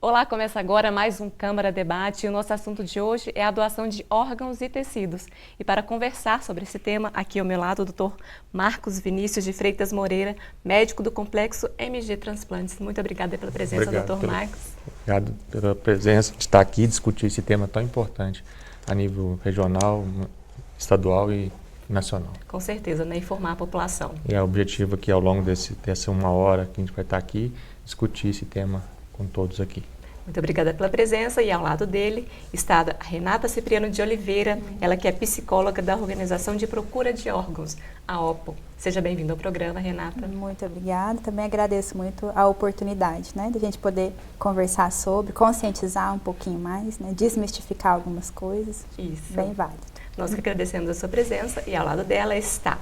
Olá, começa agora mais um Câmara Debate e o nosso assunto de hoje é a doação de órgãos e tecidos. E para conversar sobre esse tema, aqui ao meu lado o Dr. Marcos Vinícius de Freitas Moreira, médico do Complexo MG Transplantes. Muito obrigada pela presença, Dr. Marcos. Obrigado pela presença, de estar aqui e discutir esse tema tão importante a nível regional, estadual e nacional. Com certeza, né? Informar a população. E o objetivo aqui ao longo dessa 1 hora que a gente vai estar aqui, discutir esse tema com todos aqui. Muito obrigada pela presença e ao lado dele está a Renata Cipriano de Oliveira, ela que é psicóloga da Organização de Procura de Órgãos, a OPO. Seja bem-vinda ao programa, Renata. Muito obrigada, também agradeço muito a oportunidade, né, de a gente poder conversar sobre, conscientizar um pouquinho mais, né, desmistificar algumas coisas. Isso. Bem válido. Nós que agradecemos a sua presença e ao lado dela está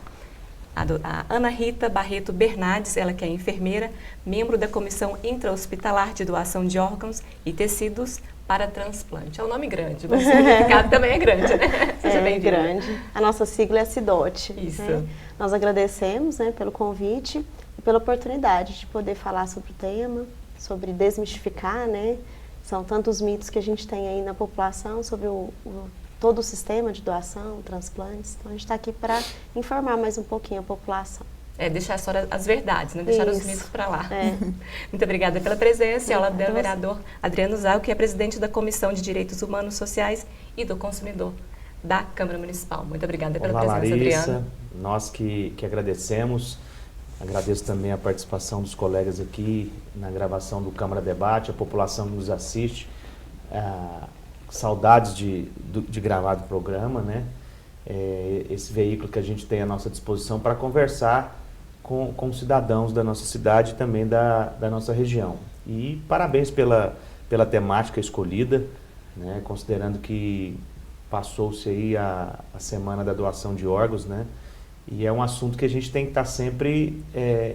a Ana Rita Barreto Bernardes, ela que é enfermeira, membro da Comissão Intra-Hospitalar de Doação de Órgãos e Tecidos para Transplante. É um nome grande, mas o significado também é grande, né? Seja bem-vinda. grande. A nossa sigla é CIDOT. Isso. Né? Nós agradecemos, né, pelo convite e pela oportunidade de poder falar sobre o tema, sobre desmistificar, né? São tantos mitos que a gente tem aí na população sobre todo o sistema de doação, transplantes. Então, a gente está aqui para informar mais um pouquinho a população. Deixar só as verdades, né? Deixar os mitos para lá. Muito obrigada pela presença. E ao lado dela, o vereador Adriano Zago, que é presidente da Comissão de Direitos Humanos, Sociais e do Consumidor da Câmara Municipal. Muito obrigada pela presença, Larissa, Adriano. Nós que agradecemos. Agradeço também a participação dos colegas aqui na gravação do Câmara Debate, a população que nos assiste. Saudades de gravar do programa, né? Esse veículo que a gente tem à nossa disposição para conversar com cidadãos da nossa cidade e também da nossa região. E parabéns pela temática escolhida, né? Considerando que passou-se aí a semana da doação de órgãos, né? E é um assunto que a gente tem que estar sempre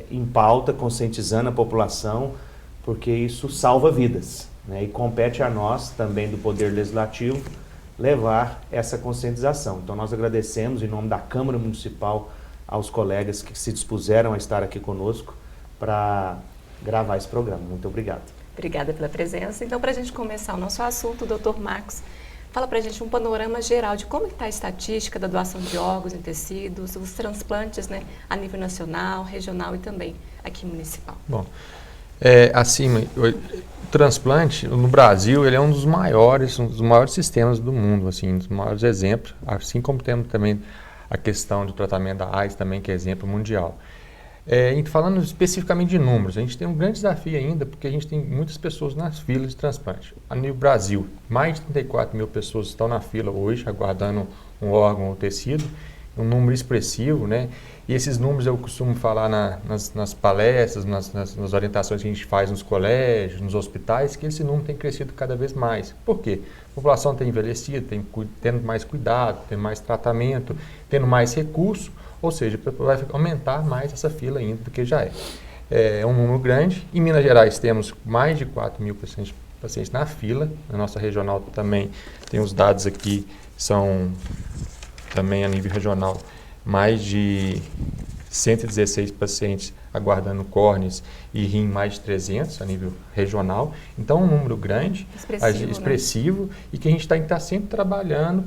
em pauta, conscientizando a população, porque isso salva vidas. Né, e compete a nós, também do Poder Legislativo, levar essa conscientização. Então nós agradecemos, em nome da Câmara Municipal, aos colegas que se dispuseram a estar aqui conosco para gravar esse programa. Muito obrigado. Obrigada pela presença. Então, para a gente começar o nosso assunto, doutor Marcos, fala para a gente um panorama geral de como está a estatística da doação de órgãos e tecidos, os transplantes, né, a nível nacional, regional e também aqui municipal. Bom, o transplante no Brasil ele é um dos maiores sistemas do mundo, assim, um dos maiores exemplos, assim como temos também a questão do tratamento da AIDS também, que é exemplo mundial. Falando especificamente de números, a gente tem um grande desafio ainda, porque a gente tem muitas pessoas nas filas de transplante. A nível Brasil, mais de 34 mil pessoas estão na fila hoje, aguardando um órgão ou tecido, um número expressivo, né? E esses números eu costumo falar nas palestras, nas orientações que a gente faz nos colégios, nos hospitais, que esse número tem crescido cada vez mais. Por quê? A população tem envelhecido, tendo mais cuidado, tendo mais tratamento, tendo mais recurso, ou seja, vai aumentar mais essa fila ainda do que já é. É um número grande. Em Minas Gerais temos mais de 4 mil pacientes na fila. Na nossa regional também tem os dados aqui, são também a nível regional, mais de 116 pacientes aguardando córneas e rim, mais de 300 a nível regional. Então, um número grande, expressivo, né? E que a gente está sempre trabalhando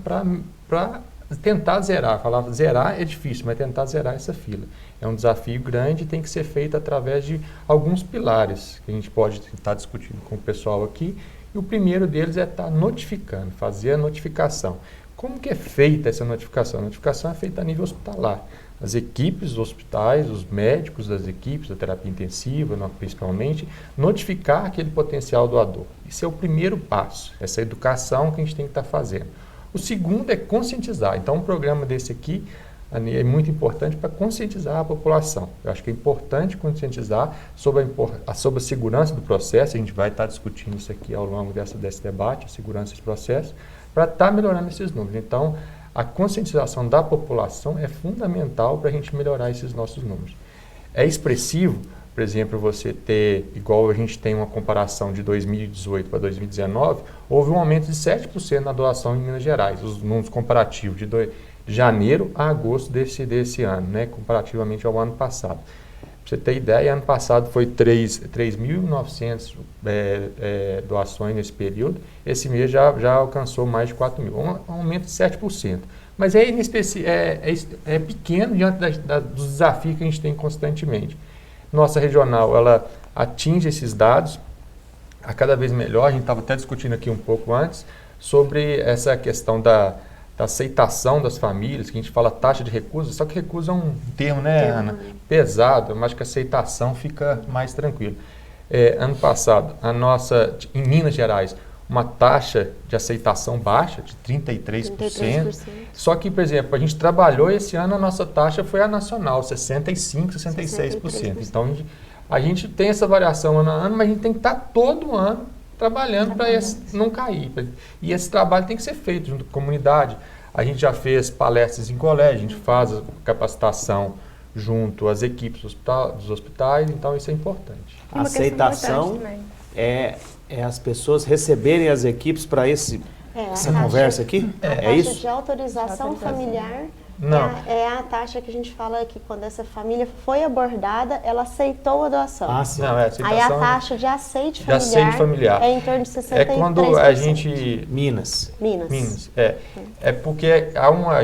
para tentar zerar. Falar zerar é difícil, mas tentar zerar essa fila. É um desafio grande e tem que ser feito através de alguns pilares que a gente pode estar discutindo com o pessoal aqui. E o primeiro deles é estar notificando, fazer a notificação. Como que é feita essa notificação? A notificação é feita a nível hospitalar. As equipes dos hospitais, os médicos das equipes da terapia intensiva, principalmente, notificar aquele potencial doador. Esse é o primeiro passo, essa educação que a gente tem que estar fazendo. O segundo é conscientizar. Então, um programa desse aqui é muito importante para conscientizar a população. Eu acho que é importante conscientizar sobre a segurança do processo. A gente vai estar discutindo isso aqui ao longo desse debate, a segurança desse processo, para estar melhorando esses números. Então, a conscientização da população é fundamental para a gente melhorar esses nossos números. É expressivo, por exemplo, você ter, igual a gente tem uma comparação de 2018 para 2019, houve um aumento de 7% na doação em Minas Gerais, os números comparativos de janeiro a agosto desse ano, né, comparativamente ao ano passado. Pra você ter ideia, ano passado foi 3.900 doações nesse período. Esse mês já alcançou mais de 4.000, um aumento de 7%. Mas é pequeno diante dos desafios que a gente tem constantemente. Nossa regional, ela atinge esses dados a cada vez melhor. A gente estava até discutindo aqui um pouco antes sobre essa questão da aceitação das famílias, que a gente fala taxa de recusa, só que recusa é um termo, né, Ana? Pesado, mas que a aceitação fica mais tranquila. Ano passado, em Minas Gerais, uma taxa de aceitação baixa, de 33%. Só que, por exemplo, a gente trabalhou esse ano, a nossa taxa foi a nacional, 65%, 66%. Então, a gente tem essa variação ano a ano, mas a gente tem que estar todo ano trabalhando para não cair. E esse trabalho tem que ser feito junto com a comunidade. A gente já fez palestras em colégio, a gente faz a capacitação junto às equipes dos hospitais, então isso é importante. A aceitação é as pessoas receberem as equipes para essa conversa aqui? A isso? taxa de autorização familiar Não. é a taxa que a gente fala que quando essa família foi abordada, ela aceitou a doação. Ah, sim. Não, aceitação, Aí a taxa de aceite familiar, é em torno de 63%. É quando a gente... Minas. É porque há uma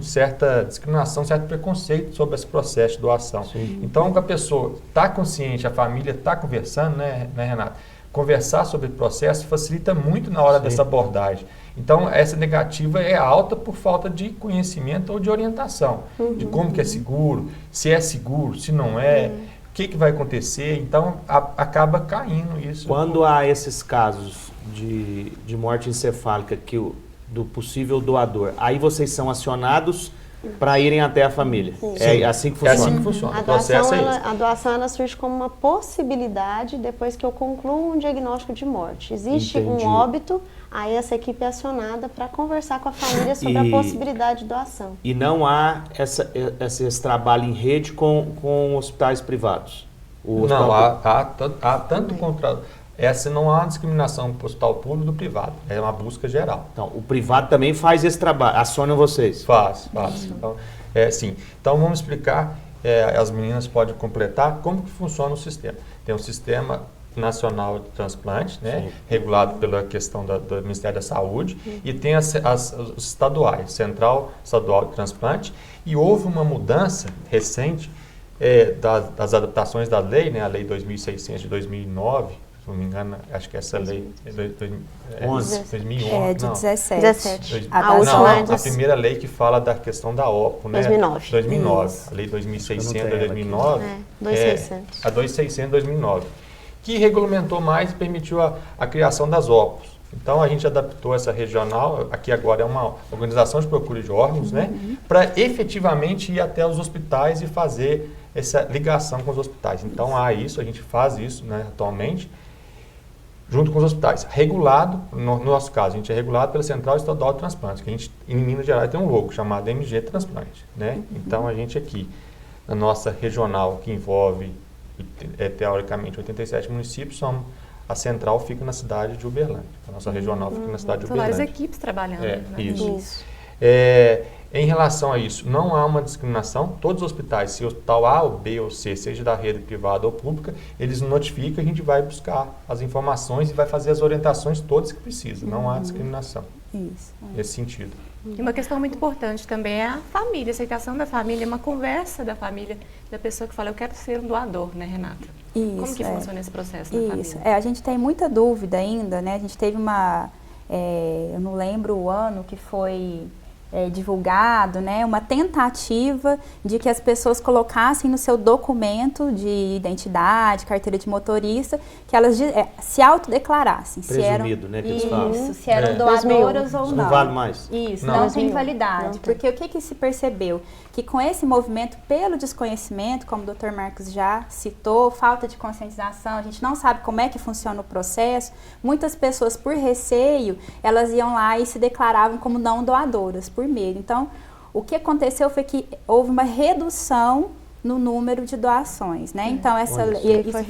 certa discriminação, certo preconceito sobre esse processo de doação. Sim. Então, quando a pessoa está consciente, a família está conversando, né, Renata? Conversar sobre o processo facilita muito na hora dessa abordagem. Então, essa negativa é alta por falta de conhecimento ou de orientação, de como que é seguro, se não é, o que vai acontecer. Então, acaba caindo isso. Quando há esses casos de morte encefálica do possível doador, aí vocês são acionados para irem até a família. É assim que funciona. É assim que funciona. O processo é esse. A doação ela surge como uma possibilidade depois que eu concluo um diagnóstico de morte. Existe Entendi. um óbito, aí essa equipe é acionada para conversar com a família sobre a possibilidade de doação. E não há esse trabalho em rede com hospitais privados? Não, há tanto contra... Essa não há discriminação para o hospital público do privado, é uma busca geral. Então, o privado também faz esse trabalho, aciona vocês? Faz. Então, sim. Então, vamos explicar, as meninas podem completar como que funciona o sistema. Tem um sistema nacional de transplante, né, regulado pela questão do Ministério da Saúde, e tem os estaduais, Central Estadual de Transplante, e houve uma mudança recente das adaptações da lei, né, a Lei 2600 de 2009, se não me engano, acho que essa lei é 2011. É de não. 17. A primeira lei que fala da questão da OPO, né? 2009. A lei 2600 de 2009. 2600. A 2600 de 2009. Que regulamentou mais e permitiu a criação das OPOs. Então, a gente adaptou essa regional, aqui agora é uma organização de procura de órgãos, né? Para efetivamente ir até os hospitais e fazer essa ligação com os hospitais. Então, a gente faz isso, né, atualmente, junto com os hospitais. Regulado, no nosso caso, a gente é regulado pela Central Estadual de Transplante, que a gente, em Minas Gerais, tem um logo chamado MG Transplante, né? Então, a gente aqui, na nossa regional, que envolve, teoricamente, 87 municípios, a central fica na cidade de Uberlândia. A nossa regional fica na cidade de São Uberlândia. várias equipes trabalhando. Né? Isso. Em relação a isso, não há uma discriminação. Todos os hospitais, se o hospital A, ou B ou C, seja da rede privada ou pública, eles notificam, a gente vai buscar as informações e vai fazer as orientações todas que precisa. Não há discriminação. Isso. Nesse sentido. E uma questão muito importante também é a família, a aceitação da família, uma conversa da família, da pessoa que fala, eu quero ser um doador, né, Renata? Isso, Como que funciona esse processo na família? A gente tem muita dúvida ainda, né? A gente teve eu não lembro o ano que foi divulgado, né, uma tentativa de que as pessoas colocassem no seu documento de identidade, carteira de motorista, que elas se autodeclarassem. Presumido, né, que eles falam. Isso, se eram doadoras ou não. Não vale mais. Isso, Não. não tem validade. Porque o que se percebeu? Que com esse movimento, pelo desconhecimento, como o Dr. Marcos já citou, falta de conscientização, a gente não sabe como é que funciona o processo, muitas pessoas, por receio, elas iam lá e se declaravam como não doadoras, por medo. Então, o que aconteceu foi que houve uma redução no número de doações, né? Então, isso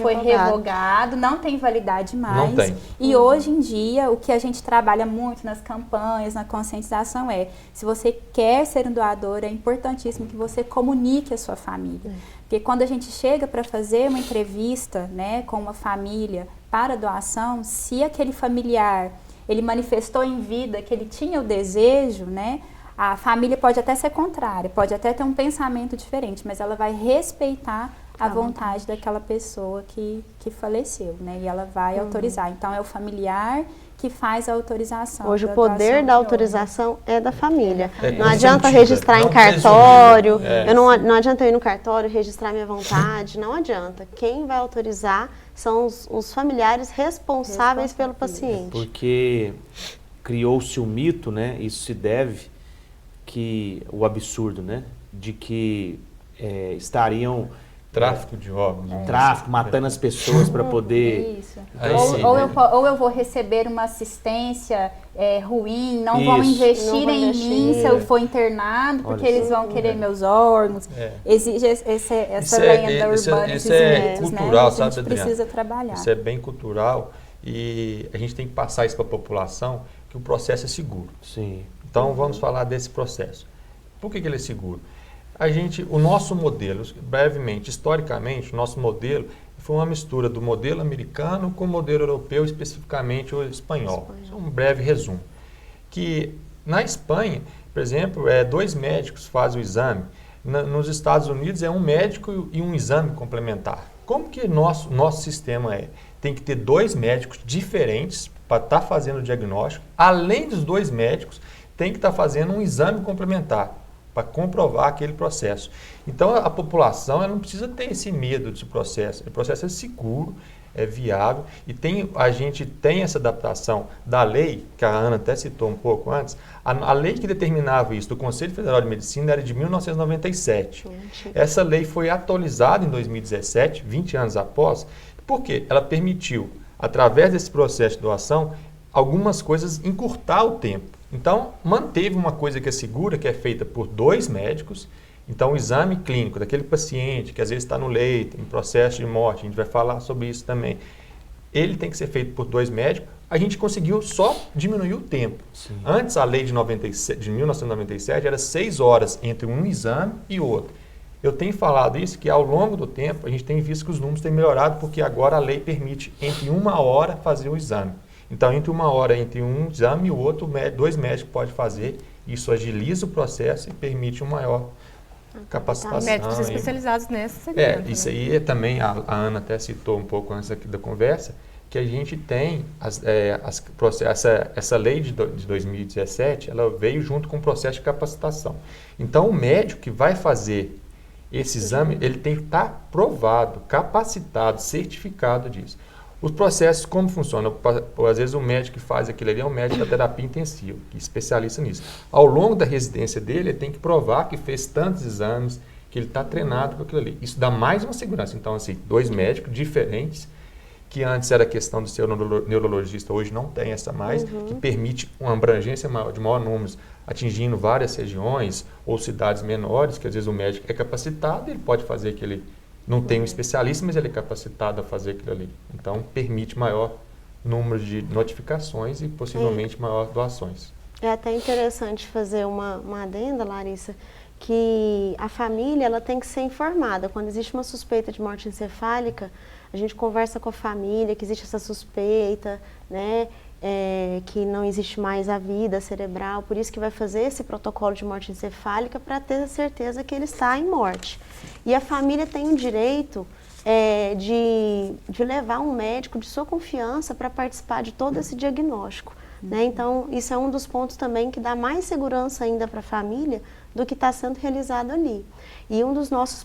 foi revogado, não tem validade mais. Não tem. E hoje em dia, o que a gente trabalha muito nas campanhas, na conscientização se você quer ser um doador, é importantíssimo que você comunique a sua família. Porque quando a gente chega para fazer uma entrevista, né, com uma família para doação, se aquele familiar, ele manifestou em vida que ele tinha o desejo, né, a família pode até ser contrária, pode até ter um pensamento diferente, mas ela vai respeitar a vontade daquela pessoa que faleceu, né? E ela vai autorizar. Então, é o familiar que faz a autorização. Hoje o poder da autorização é da família. Não consentida, adianta registrar em cartório, não adianta eu ir no cartório registrar minha vontade, não adianta. Quem vai autorizar são os familiares responsáveis pelo paciente. Porque criou-se o mito, né? Isso se deve o absurdo, né? De que estariam tráfico de órgãos, matando as pessoas para poder... Isso. Aí Ou eu vou receber uma assistência ruim, não vão investir em mim se eu for internado, porque eles vão querer meus órgãos. Exige essa lenda urbana. Isso é cultural, né? sabe, A gente Adriana? precisa trabalhar. Isso é bem cultural e a gente tem que passar isso para a população, que o processo é seguro. Sim. Então, vamos falar desse processo. Por que ele é seguro? O nosso modelo, brevemente, historicamente, o nosso modelo foi uma mistura do modelo americano com o modelo europeu, especificamente o espanhol. Isso é um breve resumo. Que na Espanha, por exemplo, 2 médicos fazem o exame. Nos Estados Unidos é um médico e um exame complementar. Como que nosso sistema é? Tem que ter 2 médicos diferentes para estar fazendo o diagnóstico. Além dos 2 médicos, tem que estar fazendo um exame complementar para comprovar aquele processo. Então, a população ela não precisa ter esse medo desse processo. O processo é seguro, é viável e a gente tem essa adaptação da lei, que a Ana até citou um pouco antes. A lei que determinava isso do Conselho Federal de Medicina era de 1997. Essa lei foi atualizada em 2017, 20 anos após, porque ela permitiu, através desse processo de doação, algumas coisas encurtar o tempo. Então, manteve uma coisa que é segura, que é feita por 2 médicos. Então, o exame clínico daquele paciente que às vezes está no leito, em processo de morte, a gente vai falar sobre isso também, ele tem que ser feito por 2 médicos. A gente conseguiu só diminuir o tempo. Sim. Antes, a lei de 1997 era 6 horas entre um exame e outro. Eu tenho falado isso, que ao longo do tempo, a gente tem visto que os números têm melhorado, porque agora a lei permite entre 1 hora fazer o exame. Então, entre 1 hora, entre um exame e o outro, 2 médicos podem fazer. Isso agiliza o processo e permite uma maior capacitação. Médicos especializados nesse segmento. Isso aí também, a Ana até citou um pouco antes aqui da conversa, que a gente tem essa lei de 2017, ela veio junto com o processo de capacitação. Então, o médico que vai fazer esse exame, ele tem que estar provado, capacitado, certificado disso. Os processos, como funcionam? Às vezes o médico que faz aquilo ali é um médico da terapia intensiva, que é especialista nisso. Ao longo da residência dele, ele tem que provar que fez tantos exames, que ele está treinado com aquilo ali. Isso dá mais uma segurança. Então, assim, 2 médicos diferentes, que antes era questão de ser neurologista, hoje não tem essa mais, que permite uma abrangência maior, de maior número, atingindo várias regiões ou cidades menores, que às vezes o médico é capacitado e ele pode fazer aquele... Não tem um especialista, mas ele é capacitado a fazer aquilo ali. Então, permite maior número de notificações e possivelmente maior doações. É até interessante fazer uma adenda, Larissa, que a família ela tem que ser informada. Quando existe uma suspeita de morte encefálica, a gente conversa com a família que existe essa suspeita, né? Que não existe mais a vida cerebral, por isso que vai fazer esse protocolo de morte encefálica para ter a certeza que ele está em morte. E a família tem o direito de levar um médico de sua confiança para participar de todo esse diagnóstico. Né? Então, isso é um dos pontos também que dá mais segurança ainda para a família do que está sendo realizado ali. E um dos nossos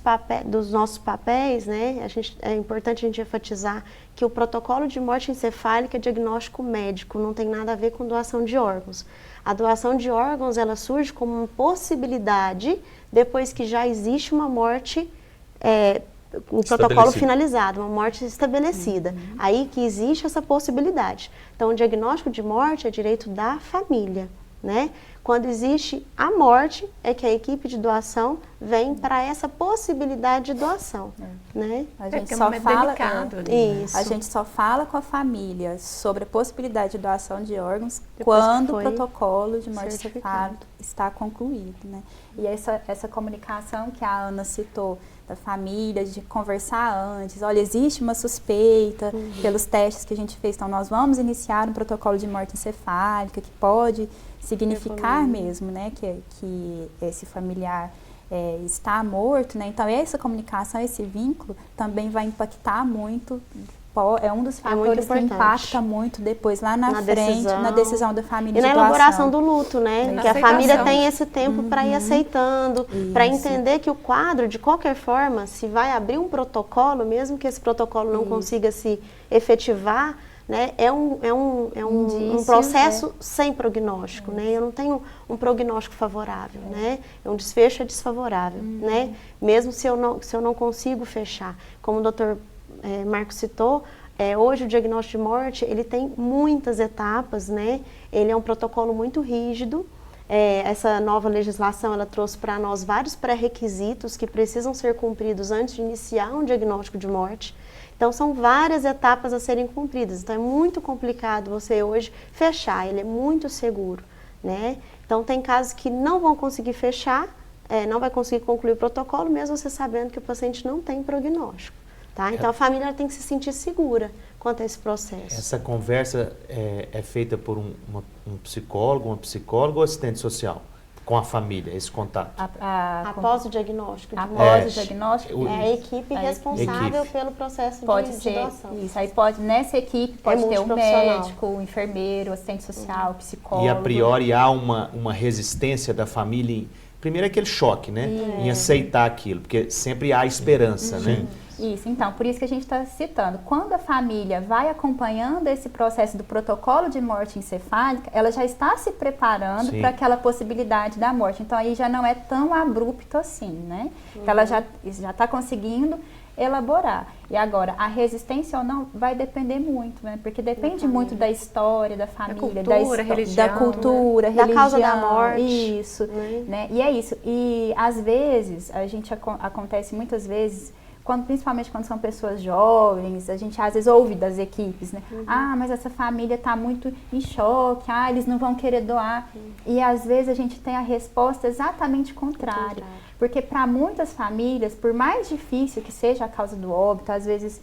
papéis, né, é importante a gente enfatizar que o protocolo de morte encefálica é diagnóstico médico, não tem nada a ver com doação de órgãos. A doação de órgãos, ela surge como uma possibilidade depois que já existe uma morte, um protocolo finalizado, uma morte estabelecida. Aí que existe essa possibilidade. Então, o diagnóstico de morte é direito da família, né? Quando existe a morte, é que a equipe de doação vem para essa possibilidade de doação, né? A gente Porque é um só momento fala, delicado ali, né? Isso. a gente só fala com a família sobre a possibilidade de doação de órgãos Depois que quando o foi protocolo de morte certificado. cefálica está concluído, né? E essa comunicação que a Ana citou da família, de conversar antes, olha, existe uma suspeita pelos testes que a gente fez, então nós vamos iniciar um protocolo de morte encefálica que pode significar mesmo, né, que esse familiar está morto, né? Então essa comunicação, esse vínculo também vai impactar muito, é um dos fatores que impacta muito depois lá na frente, na decisão da família e de na doação. elaboração do luto, né? Que a família tem esse tempo para ir aceitando, para Isso. entender que o quadro, de qualquer forma, se vai abrir um protocolo, mesmo que esse protocolo não consiga se efetivar, né? É um processo sem prognóstico, né? Eu não tenho um prognóstico favorável, né? É um desfecho desfavorável, né? Mesmo se eu não consigo fechar. Como o doutor Marcos citou, hoje o diagnóstico de morte, ele tem muitas etapas, né? Ele é um protocolo muito rígido. Essa nova legislação, ela trouxe para nós vários pré-requisitos que precisam ser cumpridos antes de iniciar um diagnóstico de morte. Então, são várias etapas a serem cumpridas. Então, é muito complicado você hoje fechar, ele é muito seguro, né? Então, tem casos que não vão conseguir fechar, não vai conseguir concluir o protocolo, mesmo você sabendo que o paciente não tem prognóstico, tá? Então, a família tem que se sentir segura quanto a esse processo. Essa conversa é feita por um psicólogo, uma psicóloga ou assistente social? Com a família, esse contato? Após o diagnóstico de Após morte. o diagnóstico, É a equipe responsável pelo processo pode de ser doação. isso. Aí nessa equipe pode ter o multiprofissional. médico, o enfermeiro, o assistente social, o psicólogo. E a priori há uma resistência da família, primeiro aquele choque, né? Em aceitar aquilo, porque sempre há esperança, né? Isso, então, por isso que a gente está citando. Quando a família vai acompanhando esse processo do protocolo de morte encefálica, ela já está se preparando para aquela possibilidade da morte. Então, aí já não é tão abrupto assim, né? Então, ela já está conseguindo elaborar. E agora, a resistência ou não vai depender muito, né? Porque depende muito da história, da família, religião, da cultura, né? Da religião, causa da morte. Isso, né? E é isso. E, às vezes, acontece muitas vezes, principalmente quando são pessoas jovens, a gente às vezes ouve das equipes, né? Ah, mas essa família está muito em choque, eles não vão querer doar. E às vezes a gente tem a resposta exatamente contrária. Porque para muitas famílias, por mais difícil que seja a causa do óbito, às vezes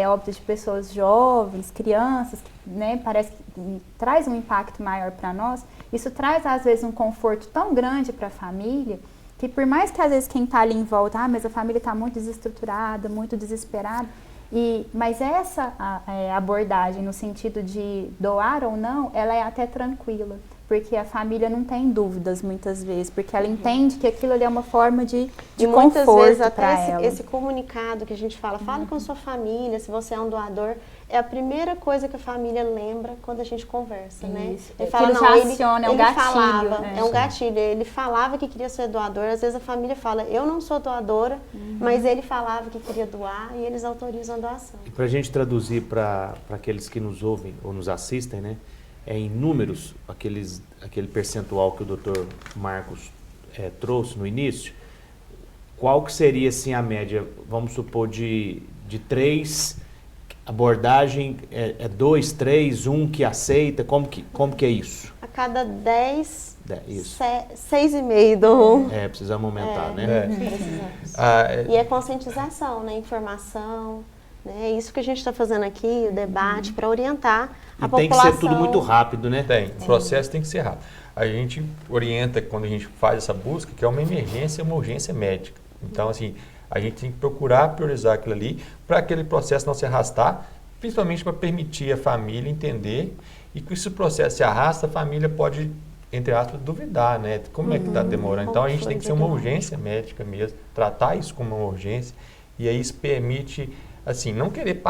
óbito de pessoas jovens, crianças, né? Parece que traz um impacto maior para nós. Isso traz às vezes um conforto tão grande para a família, que por mais que às vezes quem está ali em volta, mas a família está muito desestruturada, muito desesperada, mas essa abordagem no sentido de doar ou não, ela é até tranquila, porque a família não tem dúvidas muitas vezes, porque ela entende que aquilo ali é uma forma de muitas conforto vezes até esse comunicado que a gente fala com a sua família, se você é um doador, é a primeira coisa que a família lembra quando a gente conversa, né? Ele fala, aciona, é um gatilho. Falava, né? é um gatilho, ele falava que queria ser doador, às vezes a família fala, eu não sou doadora, mas ele falava que queria doar e eles autorizam a doação. E para a gente traduzir para aqueles que nos ouvem ou nos assistem, né? Em números, aquele percentual que o Dr. Marcos trouxe no início, qual que seria assim a média, vamos supor, de 3 abordagem, 2, 3, 1 que aceita, como que é isso? A cada 10, isso. 6,5 do... Precisamos aumentar, né? Precisamos. E é conscientização, né? Informação, né? É isso que a gente está fazendo aqui, o debate, para orientar a população. Tem que ser tudo muito rápido, né? O processo tem que ser rápido. A gente orienta, quando a gente faz essa busca, que é uma emergência, uma urgência médica. Então, assim, a gente tem que procurar priorizar aquilo ali para aquele processo não se arrastar, principalmente para permitir a família entender, e que se o processo se arrasta, a família pode, entre aspas, duvidar, né? Como é que está demorando? Então, a gente tem que ser uma urgência médica mesmo, tratar isso como uma urgência, e aí isso permite, assim, não querer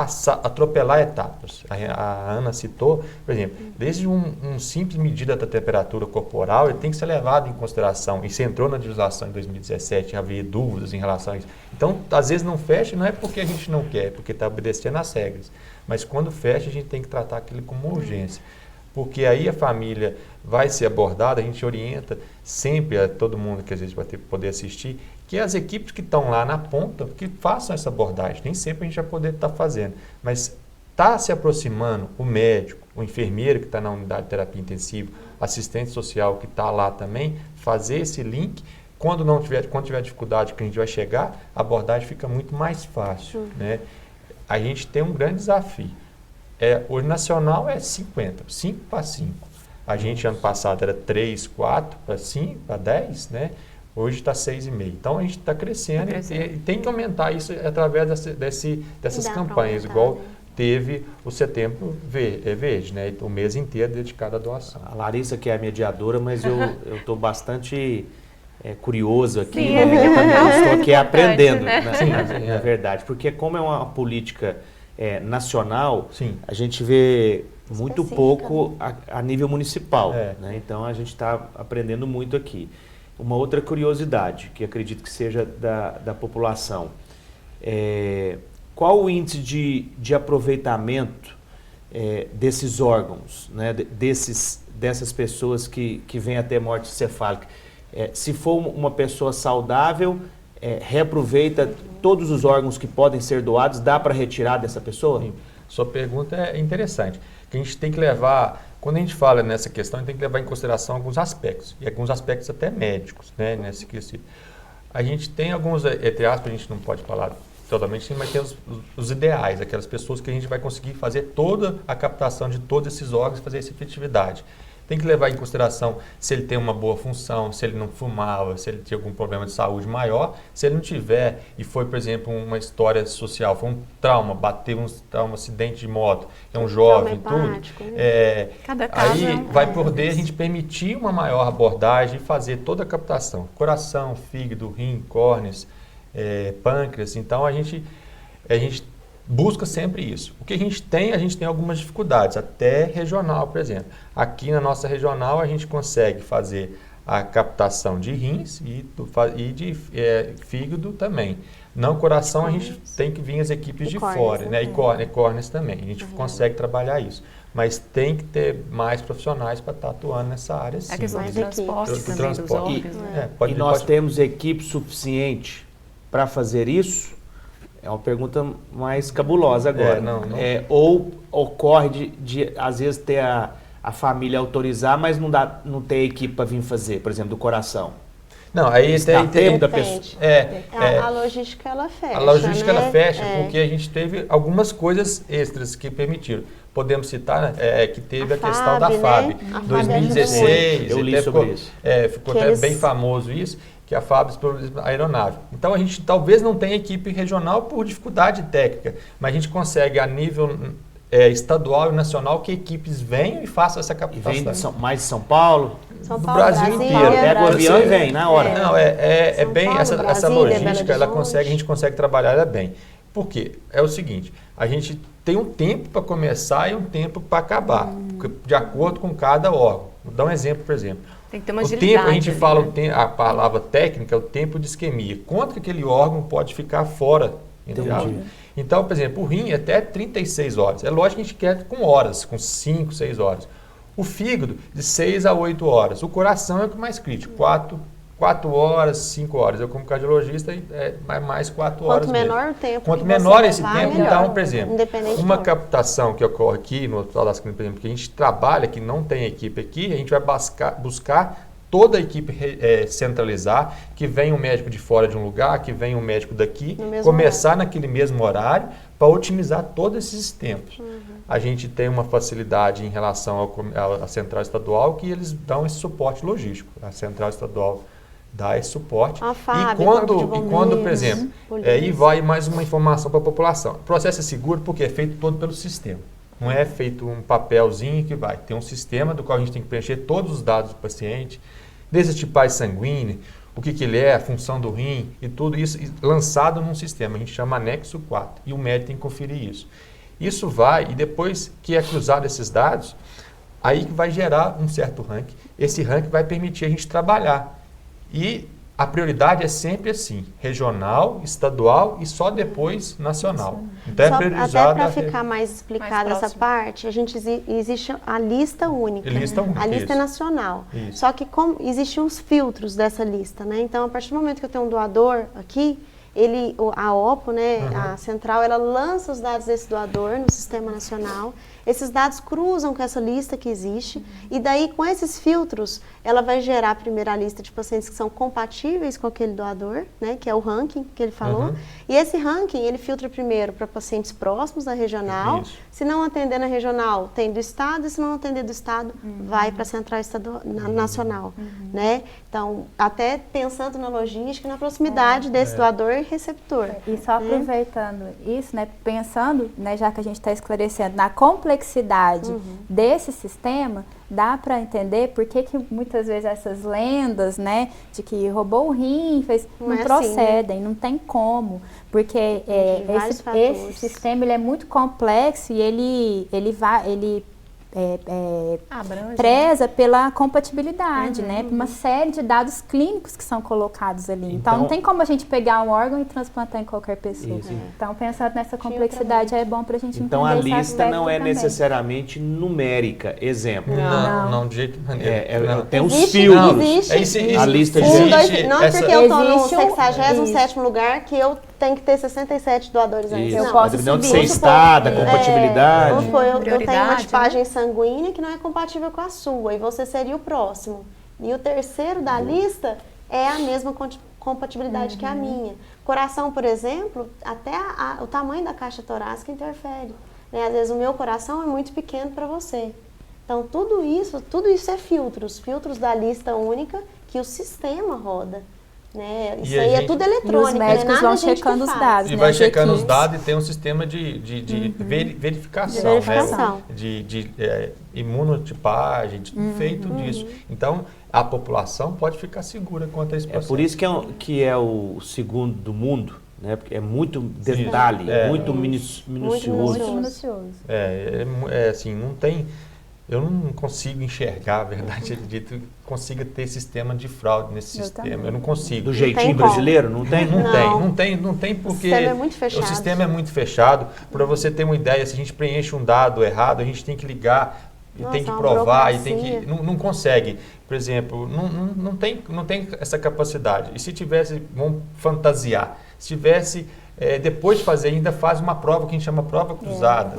atropelar etapas. A Ana citou, por exemplo, desde um simples medida da temperatura corporal, ele tem que ser levado em consideração. Isso entrou na legislação em 2017, havia dúvidas em relação a isso. Então, às vezes não fecha, não é porque a gente não quer, porque está obedecendo às regras. Mas quando fecha, a gente tem que tratar aquilo como urgência. porque aí a família vai ser abordada, a gente orienta sempre a todo mundo que a gente vai poder assistir, que as equipes que estão lá na ponta, que façam essa abordagem. Nem sempre a gente vai poder estar fazendo, mas está se aproximando o médico, o enfermeiro que está na unidade de terapia intensiva, assistente social que está lá também, fazer esse link. Quando tiver dificuldade que a gente vai chegar, a abordagem fica muito mais fácil, né? A gente tem um grande desafio. Hoje nacional é 50, 5 para 5. A gente ano passado era 3, 4 para 5, para 10, né? Hoje está 6,5. Então a gente está crescendo, e tem que aumentar isso através dessas campanhas, igual teve o Setembro Verde, né? O mês inteiro dedicado à doação. A Larissa que é a mediadora, mas eu estou bastante curioso aqui, Sim, né? Eu estou aqui aprendendo, né? na verdade, porque como é uma política nacional, Sim. a gente vê muito Específica, pouco a nível municipal, É. né? Então a gente está aprendendo muito aqui. Uma outra curiosidade, que acredito que seja da população, qual o índice de aproveitamento desses órgãos, né? Dessas pessoas que vêm a ter morte encefálica? Se for uma pessoa saudável, reaproveita todos os órgãos que podem ser doados, dá para retirar dessa pessoa? Sim. Sua pergunta é interessante, que a gente tem que levar, quando a gente fala nessa questão, a gente tem que levar em consideração alguns aspectos, e alguns aspectos até médicos, né, nesse quesito. A gente tem alguns, entre aspas, a gente não pode falar totalmente, mas tem os ideais, aquelas pessoas que a gente vai conseguir fazer toda a captação de todos esses órgãos e fazer essa efetividade. Tem que levar em consideração se ele tem uma boa função, se ele não fumava, se ele tinha algum problema de saúde maior. Se ele não tiver e foi, por exemplo, uma história social, foi um trauma, bateu um acidente de moto, é um jovem, tudo. Cada caso aí vai poder a gente permitir uma maior abordagem e fazer toda a captação. Coração, fígado, rim, córneas, pâncreas. Então a gente busca sempre isso. O que a gente tem algumas dificuldades, até regional, por exemplo. Aqui na nossa regional a gente consegue fazer a captação de rins e de fígado também. Não coração, a gente tem que vir as equipes de fora, né? E córneas também. A gente consegue trabalhar isso. Mas tem que ter mais profissionais para estar atuando nessa área, sim. A questão do Mais transporte equipes. também dos transporte. órgãos, né? E nós temos equipe suficiente para fazer isso? É uma pergunta mais cabulosa agora. Não. Ou ocorre de às vezes ter a família autorizar, mas não ter equipe para vir fazer, por exemplo, do coração. Não, aí Está tempo da Depende. pessoa. A logística ela fecha. A logística né? ela fecha porque a gente teve algumas coisas extras que permitiram. Podemos citar que teve a questão da FAB. Né? A FAB 2016, Eu li até sobre isso. Ficou Que até eles- bem famoso isso, que a FAB disponibiliza a aeronave. Então a gente talvez não tenha equipe regional por dificuldade técnica, mas a gente consegue a nível estadual e nacional que equipes venham e façam essa E captação. vem mais de São Paulo, São do Paulo, Brasil Brasília, inteiro. pega o avião e Você- vem na hora. Não, São bem Paulo, essa Brasília, logística, Belo a Horizonte. gente consegue trabalhar ela bem. Por quê? É o seguinte, a gente tem um tempo para começar e um tempo para acabar, de acordo com cada órgão. Vou dar um exemplo, por exemplo. Tem que ter uma O agilidade tempo, a gente ali, fala, né? a palavra técnica é o tempo de isquemia. Quanto que aquele órgão pode ficar fora? Entendi. Então, por exemplo, o rim é até 36 horas. É lógico que a gente quer com horas, com 5, 6 horas. O fígado, de 6 a 8 horas. O coração é o que mais crítico, 4 horas, 5 horas. Eu, como cardiologista, mais 4 horas Quanto menor o tempo Quanto que menor você esse levar, tempo, melhor. então, por exemplo, Independente uma do- captação que ocorre aqui no Hospital das Clínicas, por exemplo, que a gente trabalha, que não tem equipe aqui, a gente vai buscar toda a equipe centralizar, que venha um médico de fora de um lugar, que venha um médico daqui, No mesmo começar naquele mesmo horário para otimizar todos esses tempos. A gente tem uma facilidade em relação à central estadual que eles dão esse suporte logístico. A central estadual dá esse suporte. A FAB, e Corpo de quando, por Bombeiros, exemplo, polícia. aí vai mais uma informação para a população. O processo é seguro porque é feito todo pelo sistema. Não é feito um papelzinho que vai. Tem um sistema do qual a gente tem que preencher todos os dados do paciente, desde a tipagem sanguínea, o que ele é, a função do rim e tudo isso lançado num sistema. A gente chama anexo 4 e o médico tem que conferir isso. Isso vai, e depois que é cruzado esses dados, aí que vai gerar um certo ranking. Esse ranking vai permitir a gente trabalhar. E a prioridade é sempre assim, regional, estadual e só depois nacional. Então é Só, priorizado. até para ficar mais explicada essa próximo. parte, a gente existe a lista única. Lista única, a lista é isso. nacional. Isso. Só que como existem os filtros dessa lista, né? Então, a partir do momento que eu tenho um doador aqui, a OPO, né, a central, ela lança os dados desse doador no sistema nacional. Esses dados cruzam com essa lista que existe e daí com esses filtros ela vai gerar primeiro a lista de pacientes que são compatíveis com aquele doador, né, que é o ranking que ele falou. E esse ranking ele filtra primeiro para pacientes próximos da regional. Isso. Se não atender na regional, tem do estado, e se não atender do estado, vai para a central nacional, né? Então, até pensando na logística, na proximidade desse doador e receptor. E só aproveitando isso, né, pensando, né, já que a gente está esclarecendo, na complexidade desse sistema, dá para entender por que muitas vezes essas lendas, né, de que roubou o rim, não Não é procedem, não tem como, porque vários esse fatores. sistema ele é muito complexo e ele Abrange, preza pela compatibilidade, né? Por uma série de dados clínicos que são colocados ali. Então, não tem como a gente pegar um órgão e transplantar em qualquer pessoa. Isso. Então, pensando nessa complexidade, é bom para a gente Então a entender esse lista aspecto não é também. necessariamente numérica. Exemplo. Não, de jeito maneiro. Não. Tem os Existe, filtros. existe. A lista de Um, dois, existe não essa- porque eu estou no Existe um- 67º lugar que eu tenho que ter 67 doadores antes. Isso. Eu Não. posso Dependendo de subir. ser estado, a Vamos compatibilidade. supor, eu tenho uma Prioridade, tipagem sanguínea que não é compatível com a sua e você seria o próximo. E o terceiro da lista é a mesma compatibilidade que a minha. Coração, por exemplo, até o tamanho da caixa torácica interfere, né? Às vezes o meu coração é muito pequeno para você. Então tudo isso é filtros da lista única que o sistema roda. Né? Isso E a aí é gente- tudo E os eletrônico, médicos não é nada vão a gente checando que os faz. dados, E né? vai As checando os equipes. dados e tem um sistema de verificação, Verificação. né? De imunotipagem, feito disso. Então, a população pode ficar segura quanto a esse É processo. por isso que é o segundo do mundo, né? Porque é muito detalhe, É. muito minucioso. Muito minucioso. Assim, não tem... Eu não consigo enxergar, a verdade é dito, que consiga ter sistema de fraude nesse Eu sistema. também. Eu não consigo. Do jeitinho tem como. brasileiro, não tem? Não tem porque sistema é muito fechado. o sistema é muito fechado. Para você ter uma ideia, se a gente preenche um dado errado, a gente tem que ligar e Nossa, tem que é uma provar e tem burocracia. que não consegue. Por exemplo, não tem essa capacidade. E se tivesse, vamos fantasiar, se tivesse depois de fazer, ainda faz uma prova que a gente chama prova cruzada.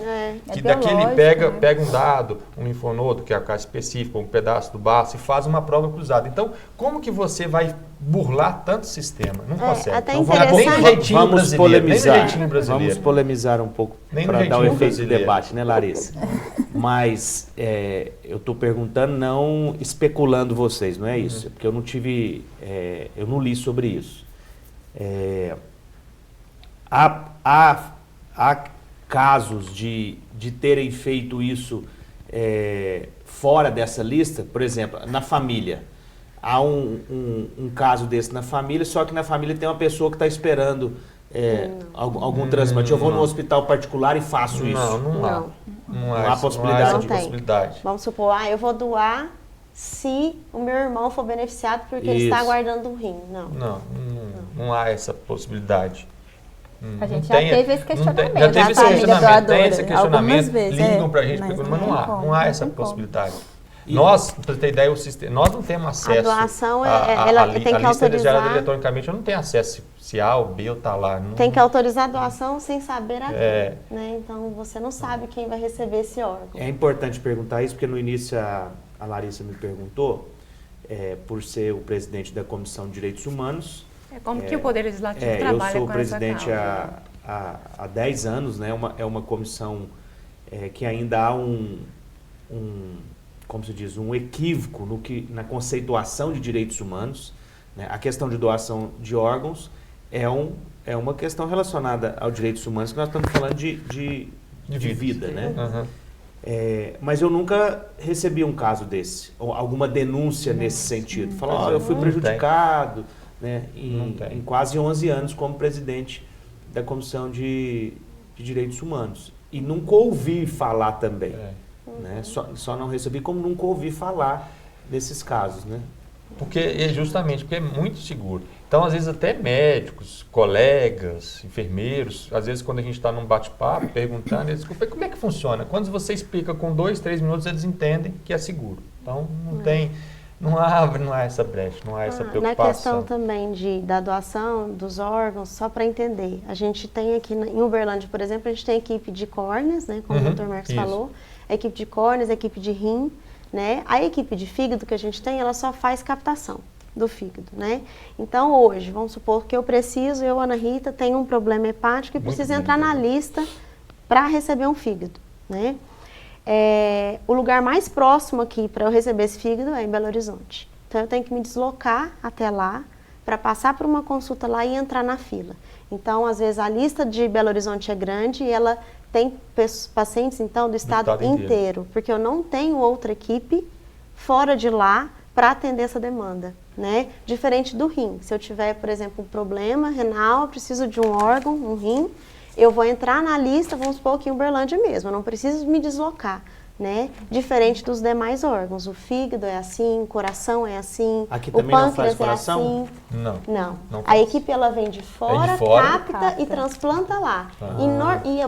Que É daqui ele biológico, pega um dado, um linfonodo, que é a caso específica, um pedaço do baço, e faz uma prova cruzada. Então, como que você vai burlar tanto sistema? Não consegue. até Então, interessante. nem no jeitinho Vamos brasileiro, nem no polemizar. jeitinho brasileiro. Vamos polemizar um pouco Nem no para dar o jeitinho efeito do brasileiro. debate, né, Larissa? Mas eu estou perguntando, não especulando vocês, não é isso? Porque eu não tive, eu não li sobre isso. Há casos de terem feito isso fora dessa lista, por exemplo, na família. Há um caso desse na família, só que na família tem uma pessoa que está esperando algum transplante. Eu vou no hospital particular e faço isso. Não há. Não. Não há há possibilidade. essa Não tem. possibilidade. Vamos supor, eu vou doar se o meu irmão for beneficiado porque ele está Isso. guardando um rim. Não. Não há essa possibilidade. A gente já teve esse questionamento. Já teve da esse família questionamento, tem doadora, esse questionamento, algumas vezes, ligam pra gente, mas mas não há, tem como, não há não essa tem como. possibilidade. Nós, para você ter ideia, o sistema, nós não temos acesso. doação, a ela tem que a lista é gerada autorizar. eletronicamente, eu não tenho acesso se A ou B ou tá lá. Não, Tem que autorizar a doação sem saber a quem, É. né? Então você não sabe quem vai receber esse órgão. É importante perguntar isso, porque no início a Larissa me perguntou, por ser o presidente da Comissão de Direitos Humanos. Como que o Poder Legislativo Eu trabalha sou com presidente essa causa? há 10 anos, né? É uma comissão que ainda há como se diz, um equívoco na conceituação de direitos humanos. Né? A questão de doação de órgãos é uma questão relacionada aos direitos humanos, que nós estamos falando de vida, né? Uhum. Mas eu nunca recebi um caso desse, ou alguma denúncia nesse sentido. Falar, eu fui Não prejudicado, né, Não tem. em quase 11 anos como presidente da Comissão de Direitos Humanos. E nunca ouvi falar também. Né? Só não recebi, como nunca ouvi falar desses casos. Né? Justamente porque é muito seguro. Então, às vezes, até médicos, colegas, enfermeiros, às vezes, quando a gente está num bate-papo, perguntando, eles ficam, como é que funciona? Quando você explica com 2, 3 minutos, eles entendem que é seguro. Então, não há essa brecha, não há essa preocupação. Na questão também da doação dos órgãos, só para entender, a gente tem aqui em Uberlândia, por exemplo, a gente tem equipe de córneas, né, como o Dr. Marcos falou, a equipe de córneas, a equipe de rim, né? A equipe de fígado que a gente tem, ela só faz captação do fígado, né? Então, hoje, vamos supor que eu, Ana Rita, tenho um problema hepático e preciso entrar na lista para receber um fígado, né? O lugar mais próximo aqui para eu receber esse fígado é em Belo Horizonte. Então, eu tenho que me deslocar até lá para passar por uma consulta lá e entrar na fila. Então, às vezes, a lista de Belo Horizonte é grande e ela tem pacientes, então, do estado inteiro, porque eu não tenho outra equipe fora de lá para atender essa demanda, né? Diferente do rim. Se eu tiver, por exemplo, um problema renal, eu preciso de um órgão, um rim, eu vou entrar na lista, vamos supor aqui em Uberlândia mesmo, eu não preciso me deslocar, né? Diferente dos demais órgãos. O fígado é assim, o coração é assim, aqui o também não faz pâncreas é coração? assim. Não A faz. equipe ela vem de fora, capta e transplanta lá. E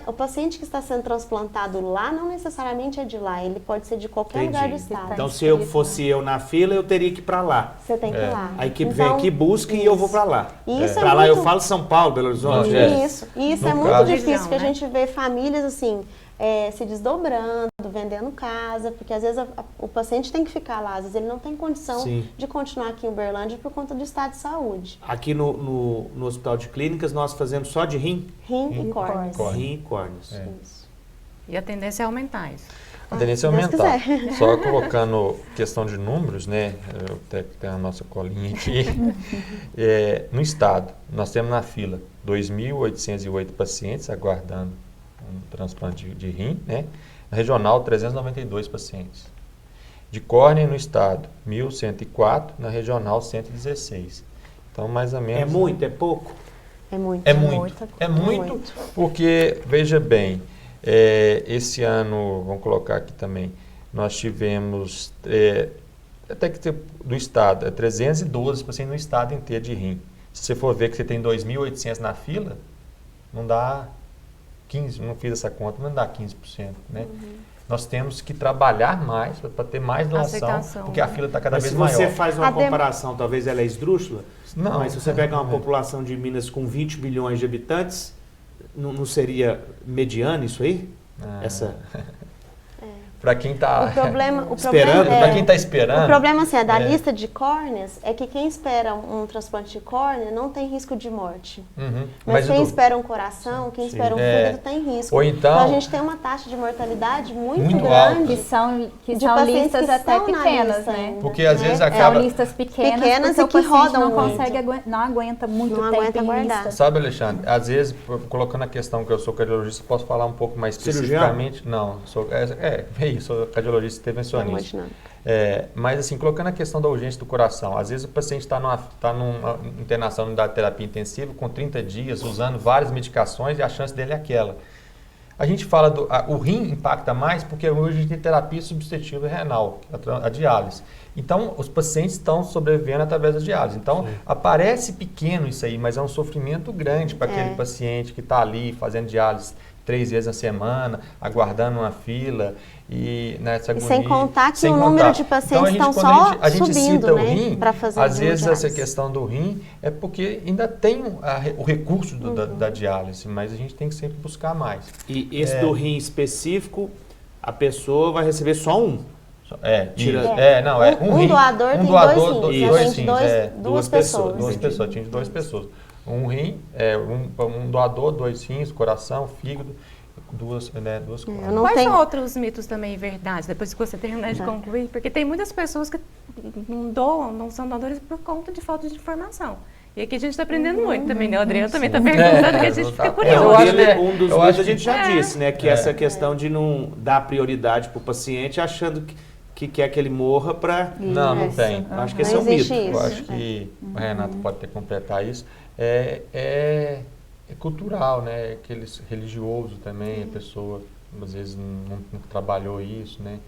o paciente que está sendo transplantado lá não necessariamente é de lá, ele pode ser de qualquer lugar do estado. Então, se eu fosse eu na fila, eu teria que ir para lá. Você tem que ir lá. A equipe vem aqui, busca e eu vou para lá. Isso Para lá eu falo São Paulo, Belo Horizonte. Isso é muito difícil, que a gente vê famílias assim, se desdobrando, vendendo casa, porque às vezes o paciente tem que ficar lá, às vezes ele não tem condição de continuar aqui em Uberlândia por conta do estado de saúde. Aqui no Hospital de Clínicas nós fazemos só de rim? Rim e córneas. Rim e córneas. Isso. E a tendência é aumentar isso. A tendência é aumentar. Só colocando questão de números, né? Eu até tenho a nossa colinha aqui. No estado, nós temos na fila 2.808 pacientes aguardando um transplante de rim, né? Na regional, 392 pacientes. De córnea no estado, 1.104, na regional, 116. Então, mais ou menos... É muito, é pouco? É muito. É muito, porque, veja bem, esse ano, vamos colocar aqui também, nós tivemos, até que do estado, 312 pacientes no estado inteiro de rim. Se você for ver que você tem 2.800 na fila, não dá 15%, não fiz essa conta, mas não dá 15%, né? Nós temos que trabalhar mais para ter mais doação, porque a fila está cada vez maior. Mas se você faz uma comparação, talvez ela é esdrúxula, não, mas se você pega uma população de Minas com 20 milhões de habitantes, não seria mediano isso aí? Para quem está esperando, para quem está esperando. O problema assim, da lista de córneas é que quem espera um transplante de córnea não tem risco de morte. Mas quem espera um coração, quem espera um fígado tem risco. Ou então a gente tem uma taxa de mortalidade muito grande. alta. Que são listas até pequenas, né? Ainda, porque às vezes acaba... São listas pequenas e que rodam não muito. não aguenta muito não tempo aguenta em guardar. lista. Sabe, Alexandre, às vezes, colocando a questão que eu sou cardiologista, posso falar um pouco mais especificamente. Cirurgião? Não, sou cardiologista intervencionista. Mas assim, colocando a questão da urgência do coração, às vezes o paciente está numa internação de terapia intensiva com 30 dias, usando várias medicações e a chance dele é aquela. A gente fala o rim impacta mais porque hoje a gente tem terapia substitutiva renal, a diálise. Então, os pacientes estão sobrevivendo através da diálise. Então, aparece pequeno isso aí, mas é um sofrimento grande para aquele paciente que está ali fazendo diálise 3 vezes na semana, aguardando uma fila e nessa agonia. E sem contar que o número de pacientes estão só a gente subindo, cita o né, rim, para fazer às vezes diálise. essa questão do rim é porque ainda tem o recurso da diálise, mas a gente tem que sempre buscar mais. E esse do rim específico, a pessoa vai receber só um? Um doador tem dois rins, duas pessoas. Duas pessoas, tinha de 2 pessoas. Um rim, um doador, 2 rins, coração, fígado, duas córneas. Quais são outros mitos também verdades, depois que você terminar de concluir? Porque tem muitas pessoas que não doam, não são doadores por conta de falta de informação. E aqui a gente está aprendendo muito também, né? O Adriano também está perguntando, que a gente fica curioso. Um dos mitos a gente já disse, né? Que essa questão de não dar prioridade para o paciente achando que quer que ele morra para... Não tem. Acho que esse é um mito. Eu acho que o Renato pode até completar isso. É cultural, né? Aqueles religioso também, a pessoa às vezes não trabalhou isso, né?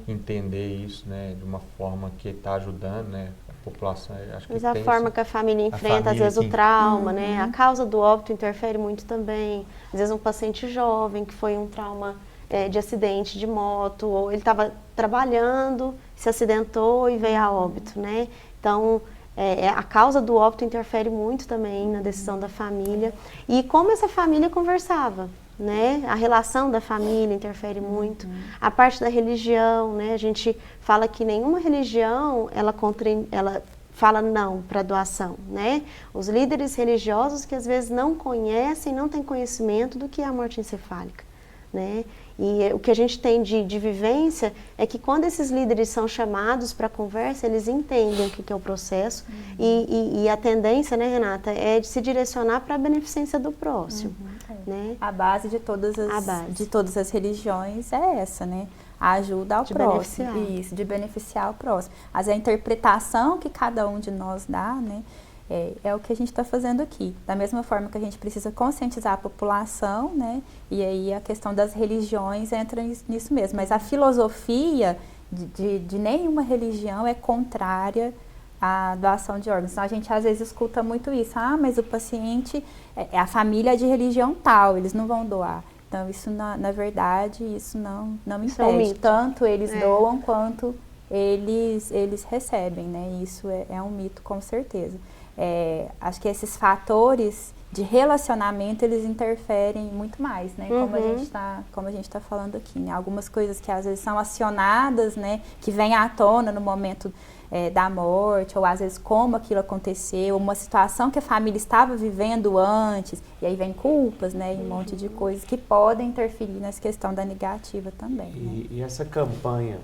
Entender isso, né? De uma forma que está ajudando, né? A população, acho que Mas a tem forma esse- que a família enfrenta, às família vezes, o que- trauma, né? A causa do óbito interfere muito também. Às vezes um paciente jovem que foi um trauma de acidente de moto, ou ele estava trabalhando, se acidentou e veio a óbito, né? Então, a causa do óbito interfere muito também na decisão da família. E como essa família conversava, né? A relação da família interfere muito. A parte da religião, né? A gente fala que nenhuma religião, ela fala não para doação, né? Os líderes religiosos que às vezes não conhecem, não têm conhecimento do que é a morte encefálica, né? E o que a gente tem de vivência é que quando esses líderes são chamados para conversa, eles entendem o que é o processo e a tendência, né, Renata, é de se direcionar para a beneficência do próximo, né? A base de todas as religiões é essa, né? A ajuda ao De próximo. beneficiar. Isso, de beneficiar o próximo. Mas a interpretação que cada um de nós dá, né? É o que a gente está fazendo aqui. Da mesma forma que a gente precisa conscientizar a população, né? E aí a questão das religiões entra nisso mesmo. Mas a filosofia de nenhuma religião é contrária à doação de órgãos. Então, a gente às vezes escuta muito isso. Ah, mas o paciente, a família é de religião tal, eles não vão doar. Então, isso na verdade, isso não Isso é um impede. mito. Tanto eles doam quanto eles recebem, né? Isso é um mito, com certeza. Acho que esses fatores de relacionamento, eles interferem muito mais, né? Como a gente tá falando aqui, né? Algumas coisas que às vezes são acionadas, né? Que vêm à tona no momento da morte, ou às vezes como aquilo aconteceu, uma situação que a família estava vivendo antes, e aí vem culpas, né? E um monte de coisas que podem interferir nessa questão da negativa também, né? E essa campanha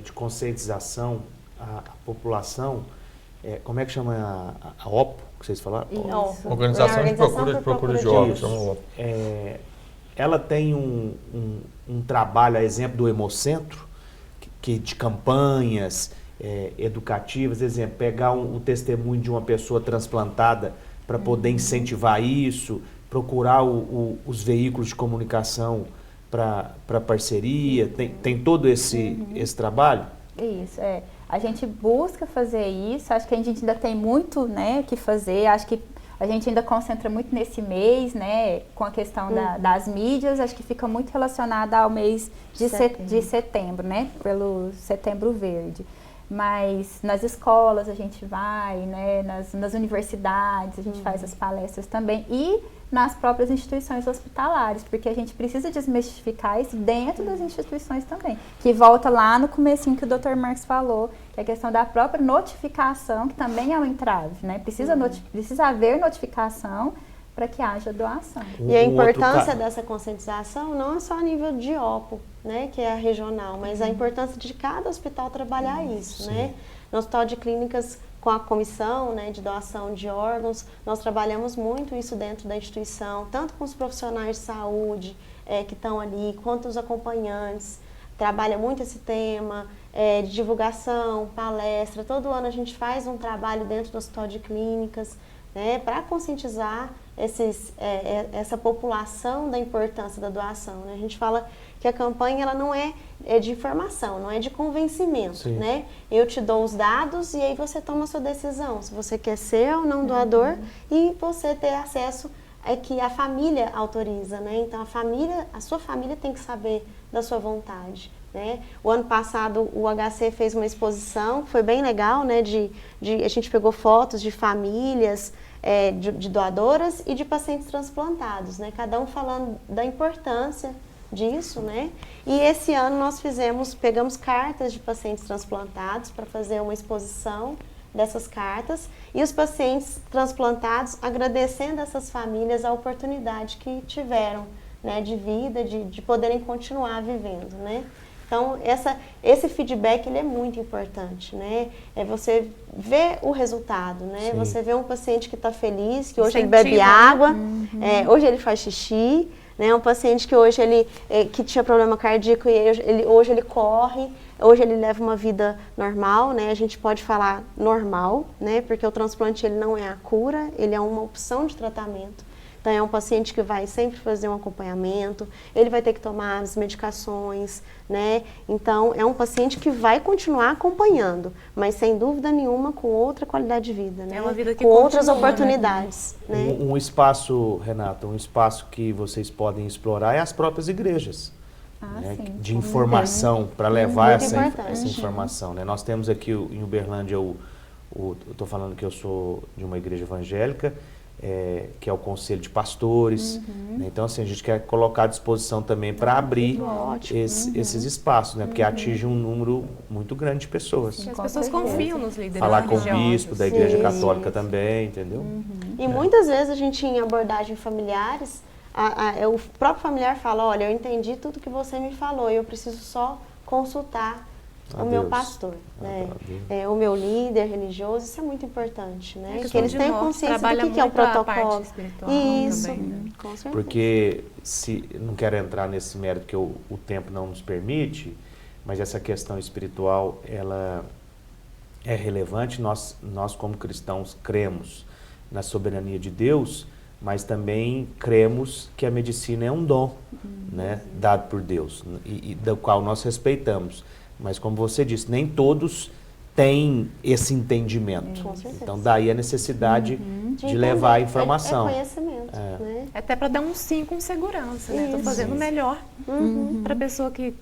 de conscientização à população, como é que chama a OPO, que vocês falaram? Isso. Organização de procura de órgãos, Isso. chama OPO. Ela tem um trabalho, a exemplo do Hemocentro, que de campanhas educativas, exemplo, pegar o testemunho de uma pessoa transplantada para poder incentivar isso, procurar os veículos de comunicação para parceria, tem todo esse trabalho? Isso, a gente busca fazer isso, acho que a gente ainda tem muito, né, que fazer, acho que a gente ainda concentra muito nesse mês, né, com a questão das mídias, acho que fica muito relacionada ao mês de setembro, né, pelo Setembro Verde. Mas nas escolas a gente vai, né, nas universidades a gente faz as palestras também e nas próprias instituições hospitalares, porque a gente precisa desmistificar isso dentro das instituições também, que volta lá no comecinho que o Dr. Marcos falou, que é a questão da própria notificação, que também é um entrave, né? Precisa haver notificação para que haja doação. E a importância dessa conscientização não é só a nível de OPO, né, que é a regional, mas a importância de cada hospital trabalhar isso, né? No Hospital de Clínicas, com a comissão, né, de doação de órgãos, nós trabalhamos muito isso dentro da instituição, tanto com os profissionais de saúde que estão ali, quanto os acompanhantes. Trabalha muito esse tema de divulgação, palestra. Todo ano a gente faz um trabalho dentro do Hospital de Clínicas, né, para conscientizar essa população da importância da doação, né? A gente fala que a campanha ela não é de informação, não é de convencimento, né? Eu te dou os dados e aí você toma a sua decisão, se você quer ser ou não doador e você ter acesso que a família autoriza, né? Então a sua família tem que saber da sua vontade, né? O ano passado o HC fez uma exposição, foi bem legal, né? A gente pegou fotos de famílias, de doadoras e de pacientes transplantados, né? Cada um falando da importância disso, né? E esse ano nós pegamos cartas de pacientes transplantados para fazer uma exposição dessas cartas e os pacientes transplantados agradecendo essas famílias a oportunidade que tiveram, né, de vida, de poderem continuar vivendo, né? Então, esse feedback ele é muito importante, né? Você vê o resultado, né? Sim. Você vê um paciente que está feliz, que hoje ele bebe água, hoje ele faz xixi, né? Um paciente que hoje que tinha problema cardíaco e hoje ele corre, hoje ele leva uma vida normal, né? A gente pode falar normal, né? Porque o transplante ele não é a cura, ele é uma opção de tratamento. Então, é um paciente que vai sempre fazer um acompanhamento, ele vai ter que tomar as medicações, né? Então, é um paciente que vai continuar acompanhando, mas sem dúvida nenhuma com outra qualidade de vida, né? É uma vida que com outras continua, oportunidades, né? Um espaço, Renata, um espaço que vocês podem explorar é as próprias igrejas. Né, sim, de informação, para levar Muito essa importante. informação. Né? Nós temos aqui em Uberlândia, eu estou falando que eu sou de uma igreja evangélica, que é o Conselho de Pastores. Né? Então, assim, a gente quer colocar à disposição também para abrir esses espaços, né? Porque atinge um número muito grande de pessoas. As pessoas confiam nos líderes Falar com o religiosos. bispo da igreja Sim. católica também, entendeu? E muitas vezes a gente, em abordagem familiares, o próprio familiar fala, olha, eu entendi tudo que você me falou e eu preciso só consultar o meu pastor, né? O meu líder religioso, isso é muito importante, né? Que eles tenham consciência do que é o protocolo. Isso, também, né? com certeza. Porque, não quero entrar nesse mérito que o tempo não nos permite, mas essa questão espiritual, ela é relevante. Nós como cristãos, cremos na soberania de Deus, mas também cremos que a medicina é um dom, né, dado por Deus, e do qual nós respeitamos. Mas, como você disse, nem todos têm esse entendimento. Com certeza. Então, daí a necessidade de levar a informação. É conhecimento, né? Até para dar um sim com segurança, né? Estou fazendo o melhor para a pessoa que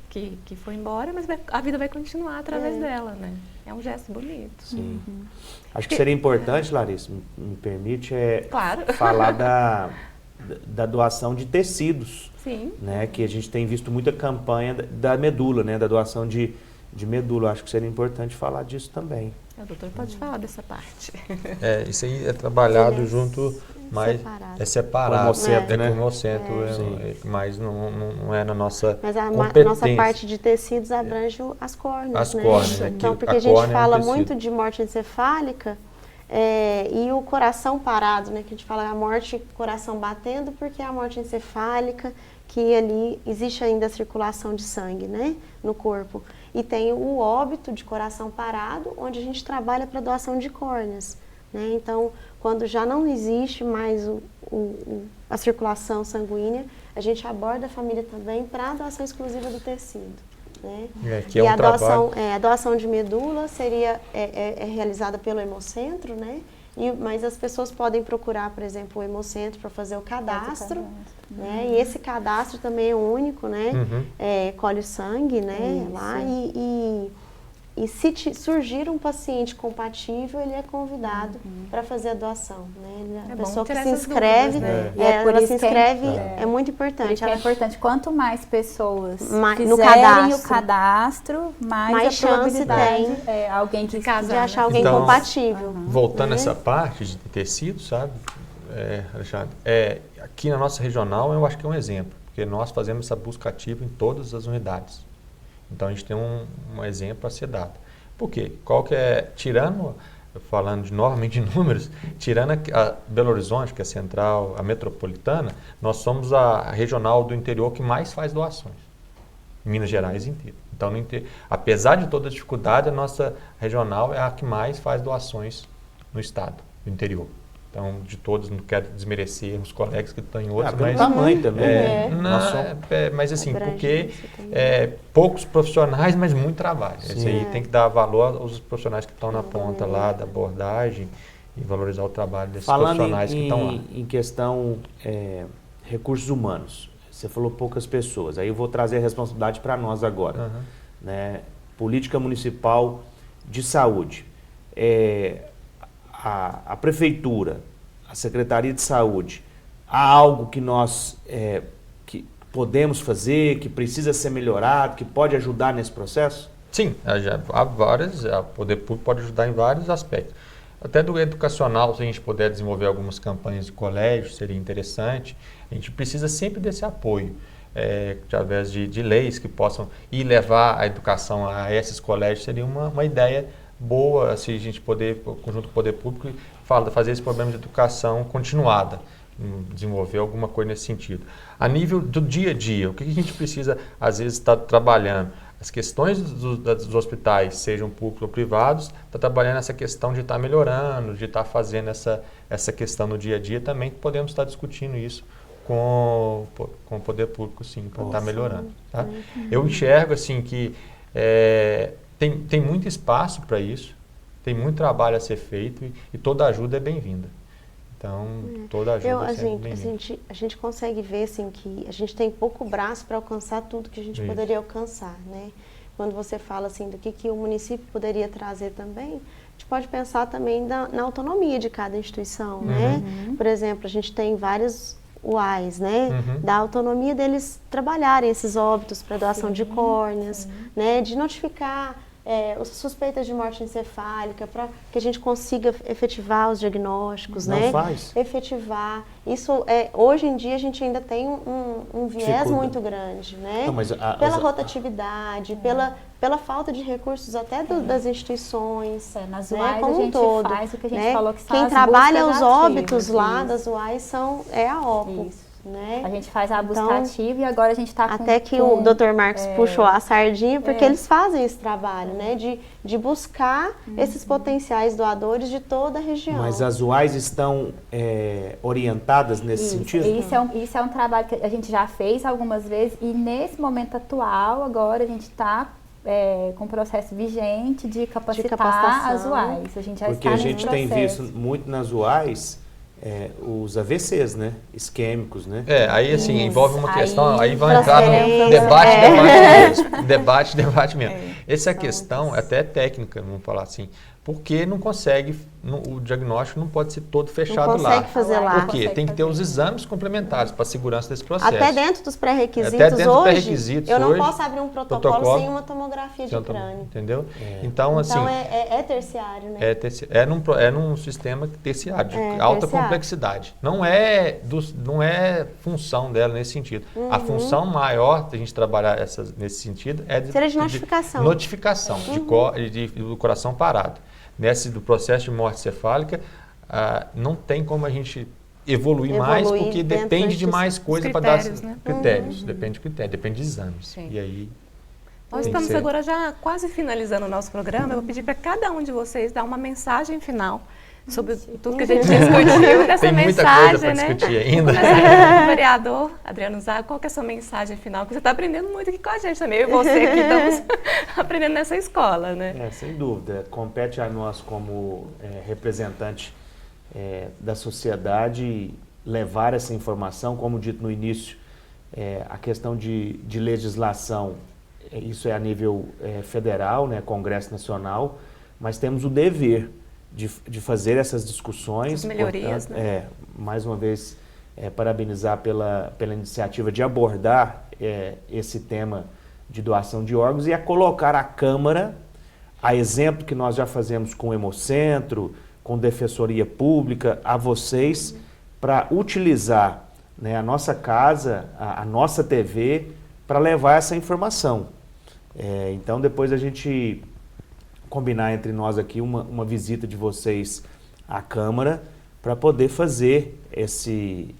foi embora, mas a vida vai continuar através dela, né? É um gesto bonito. Sim. Acho que seria importante, Larissa, me permite, Claro. falar da doação de tecidos. Sim. Né? Que a gente tem visto muita campanha da medula, né? Da doação de medula. Acho que seria importante falar disso também. O doutor pode falar dessa parte. Isso aí é trabalhado junto, mas separado. é separado. Com o hemocentro, né? Com o hemocentro, mas não é na nossa Mas a competência. nossa parte de tecidos abrange as córneas, As né? córneas, Então, que porque a a gente córnea é um fala tecido. muito de morte encefálica e o coração parado, né? Que a gente fala a morte, coração batendo, porque é a morte encefálica, que ali existe ainda a circulação de sangue, né? No corpo. E tem o óbito de coração parado, onde a gente trabalha para doação de córneas, né? Então, quando já não existe mais a circulação sanguínea, a gente aborda a família também para a doação exclusiva do tecido, né? Que é e um a doação de medula seria realizada pelo Hemocentro, né? Mas as pessoas podem procurar, por exemplo, o Hemocentro para fazer o cadastro, né? E esse cadastro também é único, né? Colhe o sangue, né? Lá e se surgir um paciente compatível, ele é convidado para fazer a doação, né? A pessoa que se inscreve, dúvidas, né? ela se inscreve, é muito Por importante. isso que é importante, quanto mais pessoas no fizerem o cadastro. cadastro, mais Mais a chance probabilidade tem alguém que casar, de achar alguém Então, compatível. Voltando essa parte de tecido, sabe, Alexandre, aqui na nossa regional eu acho que é um exemplo, porque nós fazemos essa busca ativa em todas as unidades. Então a gente tem um exemplo a ser dado. Por quê? Qual que é, falando novamente de números, tirando a Belo Horizonte, que é a central, a metropolitana, nós somos a regional do interior que mais faz doações. Minas Gerais inteiro. Então, apesar de toda a dificuldade, a nossa regional é a que mais faz doações no estado, no interior. Então, de todos, não quero desmerecer os colegas que estão em outros, Pelo mas tamanho também. mas assim, Abrange porque isso também. poucos profissionais, mas muito trabalho. Isso aí É. tem que dar valor aos profissionais que estão na ponta lá da abordagem e valorizar o trabalho desses Falando profissionais que estão lá. em questão recursos humanos, você falou poucas pessoas, aí eu vou trazer a responsabilidade para nós agora. Uhum. Né? Política Municipal de Saúde. A Prefeitura, a Secretaria de Saúde, há algo que nós que podemos fazer, que precisa ser melhorado, que pode ajudar nesse processo? Sim, o poder público pode ajudar em vários aspectos. Até do educacional, se a gente puder desenvolver algumas campanhas de colégio, seria interessante. A gente precisa sempre desse apoio, através de leis que possam ir levar a educação a esses colégios, seria uma ideia boa, se a gente poder, conjunto com o poder público, fazer esse problema de educação continuada, desenvolver alguma coisa nesse sentido. A nível do dia a dia, o que a gente precisa, às vezes, estar trabalhando? as questões dos hospitais, sejam públicos ou privados, está trabalhando essa questão de estar melhorando, de estar fazendo essa questão no dia a dia também, que podemos estar discutindo isso com o poder público, sim, para estar melhorando. Tá? Eu enxergo assim que tem muito espaço para isso, tem muito trabalho a ser feito e toda ajuda é bem-vinda. Então, toda ajuda é sempre bem-vinda. A gente consegue ver assim, que a gente tem pouco braço para alcançar tudo que a gente poderia alcançar, né? Quando você fala assim do que o município poderia trazer também, a gente pode pensar também na autonomia de cada instituição, né? Por exemplo, a gente tem vários UAIs, né? Da autonomia deles trabalharem esses óbitos para doação de córneas, né? De notificar suspeitas de morte encefálica, para que a gente consiga efetivar os diagnósticos, né? Efetivar. Isso, hoje em dia, a gente ainda tem um viés muito grande, né? Não, mas pela rotatividade, pela falta de recursos até das instituições, nas né? UAIs Como a gente todo, faz o que a gente né? falou que são Quem as trabalha buscas os óbitos ativas, lá isso. das UAIs é a OPO. Isso. Né? A gente faz a busca Então, ativa e agora a gente está com... Até que o Dr. Marcos puxou a sardinha, porque eles fazem esse trabalho, né? De buscar esses potenciais doadores de toda a região. Mas as UAIs estão orientadas nesse sentido? Isso é um trabalho que a gente já fez algumas vezes e nesse momento atual, agora a gente está com o processo vigente de capacitar as UAIs. A gente já porque está a gente tem visto muito nas UAIs os AVCs, né? Isquêmicos, né? Aí assim, envolve uma questão, aí vai entrar no debate mesmo. Essa questão até técnica, vamos falar assim, porque não consegue, o diagnóstico não pode ser todo fechado lá. Não consegue fazer lá. Por quê? Tem que ter os exames complementares para a segurança desse processo. Até dentro dos pré-requisitos hoje, eu não posso abrir um protocolo sem uma tomografia de crânio. Entendeu? Então, assim... Então, é terciário, né? É num sistema terciário, de alta complexidade. Não é função dela nesse sentido. A função maior da gente trabalhar nesse sentido é de notificação. Notificação do coração parado. Do processo de morte cefálica, não tem como a gente evoluir mais, porque depende de mais coisa para dar critérios. Depende de critérios, depende de exames. Sim. E aí... Nós estamos agora já quase finalizando o nosso programa. Eu vou pedir para cada um de vocês dar uma mensagem final sobre tudo que a gente discutiu. Tem muita coisa para discutir ainda. O vereador Adriano Zago, qual que é a sua mensagem final? Porque você está aprendendo muito aqui com a gente também. Eu e você aqui estamos aprendendo nessa escola, né? Sem dúvida. Compete a nós como representante da sociedade levar essa informação, como dito no início, a questão de legislação, isso é a nível federal, né, Congresso Nacional, mas temos o dever de fazer essas discussões. As melhorias, portanto, né? Mais uma vez, parabenizar pela iniciativa de abordar esse tema de doação de órgãos e a colocar a Câmara, a exemplo que nós já fazemos com o Hemocentro, com Defensoria Pública, a vocês, para utilizar, né, a nossa casa, a nossa TV, para levar essa informação. Então, depois a gente combinar entre nós aqui uma visita de vocês à Câmara para poder fazer esse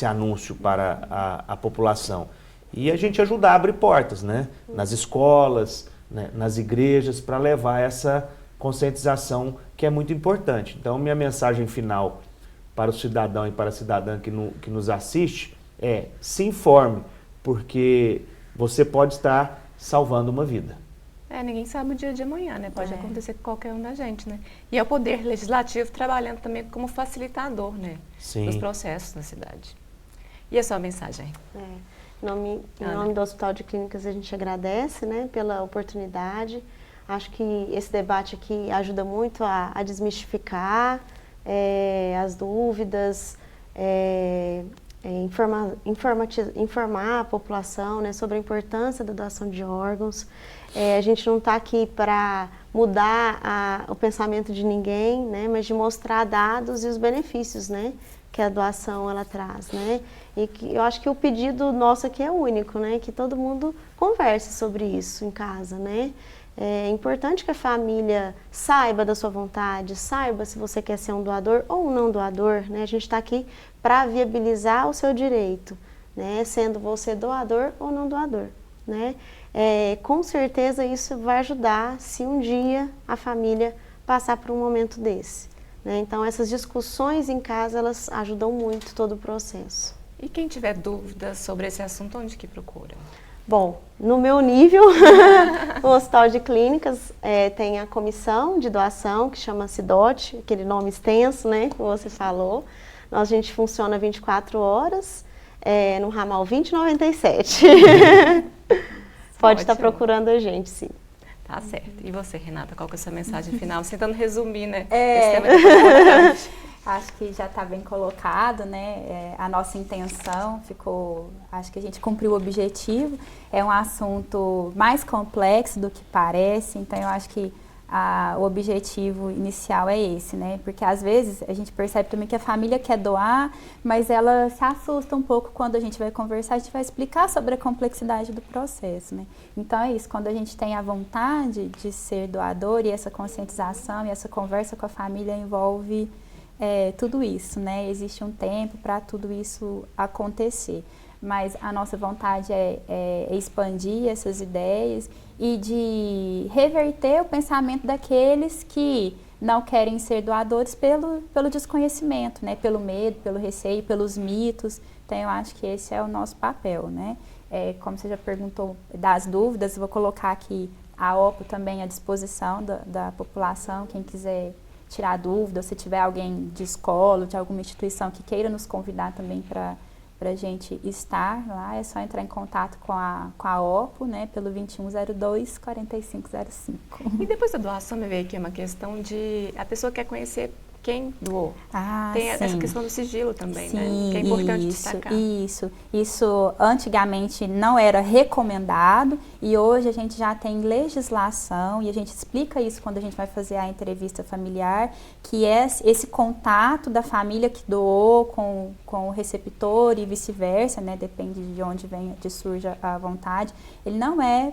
anúncio para a população. E a gente ajudar a abrir portas, né? Nas escolas, né? Nas igrejas, para levar essa conscientização que é muito importante. Então, minha mensagem final para o cidadão e para a cidadã que nos assiste se informe, porque você pode estar salvando uma vida. Ninguém sabe o dia de amanhã, né? Pode acontecer com qualquer um da gente, né? E é o Poder Legislativo trabalhando também como facilitador, né? Sim. Dos processos na cidade. E a sua mensagem? Em nome do Hospital de Clínicas, a gente agradece, né, pela oportunidade. Acho que esse debate aqui ajuda muito a desmistificar as dúvidas, informar a população, né, sobre a importância da doação de órgãos. A gente não está aqui para mudar o pensamento de ninguém, né, mas de mostrar dados e os benefícios, né, que a doação ela traz, né? E que eu acho que o pedido nosso aqui é único, né, que todo mundo converse sobre isso em casa, né? É importante que a família saiba da sua vontade, saiba se você quer ser um doador ou um não doador, né? A gente está aqui para viabilizar o seu direito, né? Sendo você doador ou não doador. né? Com certeza isso vai ajudar se um dia a família passar por um momento desse, né? Então essas discussões em casa, elas ajudam muito todo o processo. E quem tiver dúvidas sobre esse assunto, onde que procura? Bom, no meu nível, o Hospital de Clínicas tem a comissão de doação, que chama CIDOT, aquele nome extenso, né, que você falou. A gente funciona 24 horas, no ramal 2097. Pode estar procurando a gente, sim. Tá certo. E você, Renata, qual que é a sua mensagem final? Tentando resumir, né? Esse tema é importante. Acho que já está bem colocado, né? A nossa intenção ficou, acho que a gente cumpriu o objetivo. É um assunto mais complexo do que parece, então eu acho que o objetivo inicial é esse, né? Porque às vezes a gente percebe também que a família quer doar, mas ela se assusta um pouco quando a gente vai conversar, a gente vai explicar sobre a complexidade do processo, né? Então é isso, quando a gente tem a vontade de ser doador e essa conscientização e essa conversa com a família envolve tudo isso, né? Existe um tempo para tudo isso acontecer, mas a nossa vontade é expandir essas ideias e de reverter o pensamento daqueles que não querem ser doadores pelo desconhecimento, né? Pelo medo, pelo receio, pelos mitos. Então eu acho que esse é o nosso papel, né? Como você já perguntou das dúvidas, eu vou colocar aqui a OPO também à disposição da população, quem quiser tirar dúvida, ou se tiver alguém de escola, de alguma instituição que queira nos convidar também para a gente estar lá, é só entrar em contato com a OPO, né, pelo 2102-4505. E depois da doação, me veio aqui uma questão de a pessoa quer conhecer quem doou. Tem essa questão do sigilo também, né? Que é importante destacar. Isso antigamente não era recomendado e hoje a gente já tem legislação e a gente explica isso quando a gente vai fazer a entrevista familiar, que é esse contato da família que doou com o receptor e vice-versa, né? Depende de onde surge a vontade, ele não é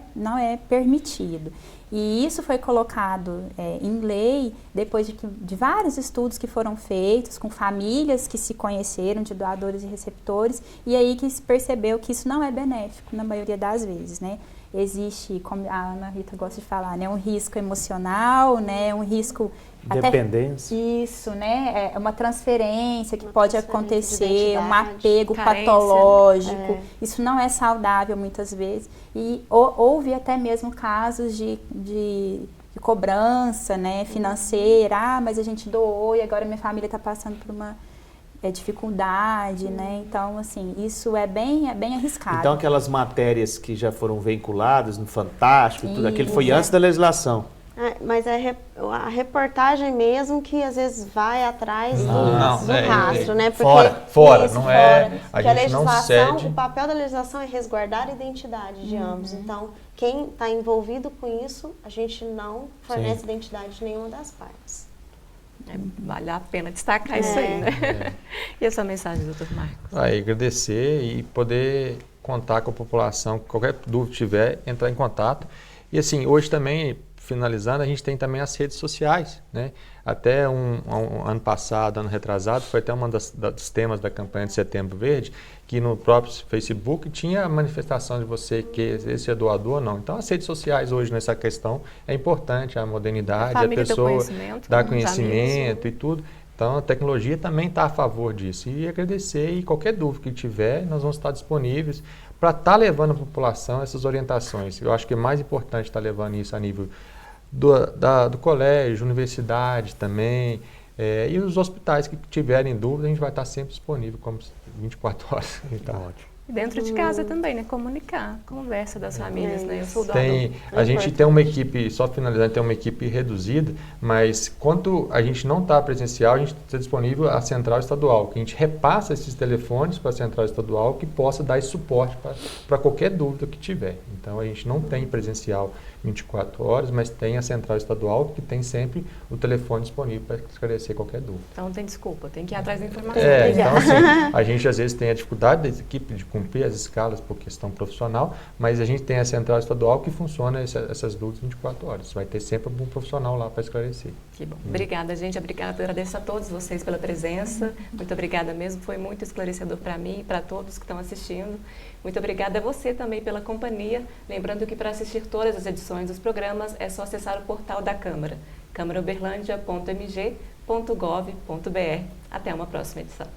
permitido. E isso foi colocado em lei depois de vários estudos que foram feitos com famílias que se conheceram de doadores e receptores, e aí que se percebeu que isso não é benéfico na maioria das vezes, né? Existe, como a Ana Rita gosta de falar, né, um risco emocional, né, um risco dependência. Isso, né, uma transferência que pode acontecer, um apego carência, patológico. Isso não é saudável muitas vezes. E houve até mesmo casos de cobrança, né, financeira. Mas a gente doou e agora minha família está passando por uma dificuldade, né? Então, assim, isso é bem arriscado. Então, aquelas matérias que já foram veiculadas no Fantástico e tudo aquilo foi antes da legislação. Mas é a reportagem mesmo que às vezes vai atrás do rastro, né? Porque fora, não é. Porque a legislação, o papel da legislação é resguardar a identidade de ambos. Então, quem está envolvido com isso, a gente não fornece identidade de nenhuma das partes. Vale a pena destacar isso aí, né? E a sua mensagem, doutor Marcos? Agradecer e poder contar com a população, qualquer dúvida tiver, entrar em contato. E assim, hoje também, finalizando, a gente tem também as redes sociais, né? Até um ano passado, ano retrasado, foi até um dos temas da campanha de Setembro Verde, que no próprio Facebook tinha a manifestação de você que esse é doador ou não. Então, as redes sociais hoje nessa questão é importante, a modernidade, a pessoa dar conhecimento e tudo. Então, a tecnologia também está a favor disso. E agradecer, e qualquer dúvida que tiver, nós vamos estar disponíveis para estar levando à população essas orientações. Eu acho que é mais importante estar levando isso a nível do colégio, universidade também, e os hospitais que tiverem dúvida, a gente vai estar sempre disponível, como 24 horas. Tá ótimo. E dentro de casa também, né? Comunicar, conversa das famílias, né? Eu sou doador. A gente tem uma equipe, só finalizando, tem uma equipe reduzida, mas quando a gente não está presencial, a gente está disponível à central estadual, que a gente repassa esses telefones para a central estadual que possa dar esse suporte para qualquer dúvida que tiver. Então, a gente não tem presencial 24 horas, mas tem a central estadual que tem sempre o telefone disponível para esclarecer qualquer dúvida. Então, não tem desculpa, tem que ir atrás da informação. Então, assim, a gente às vezes tem a dificuldade da equipe com cumprir as escalas por questão profissional, mas a gente tem a central estadual que funciona essas dúvidas 24 horas. Vai ter sempre um profissional lá para esclarecer. Que bom. Obrigada, gente. Obrigada, agradeço a todos vocês pela presença. Muito obrigada mesmo. Foi muito esclarecedor para mim e para todos que estão assistindo. Muito obrigada a você também pela companhia. Lembrando que para assistir todas as edições dos programas é só acessar o portal da Câmara, câmarauberlandia.mg.gov.br. Até uma próxima edição.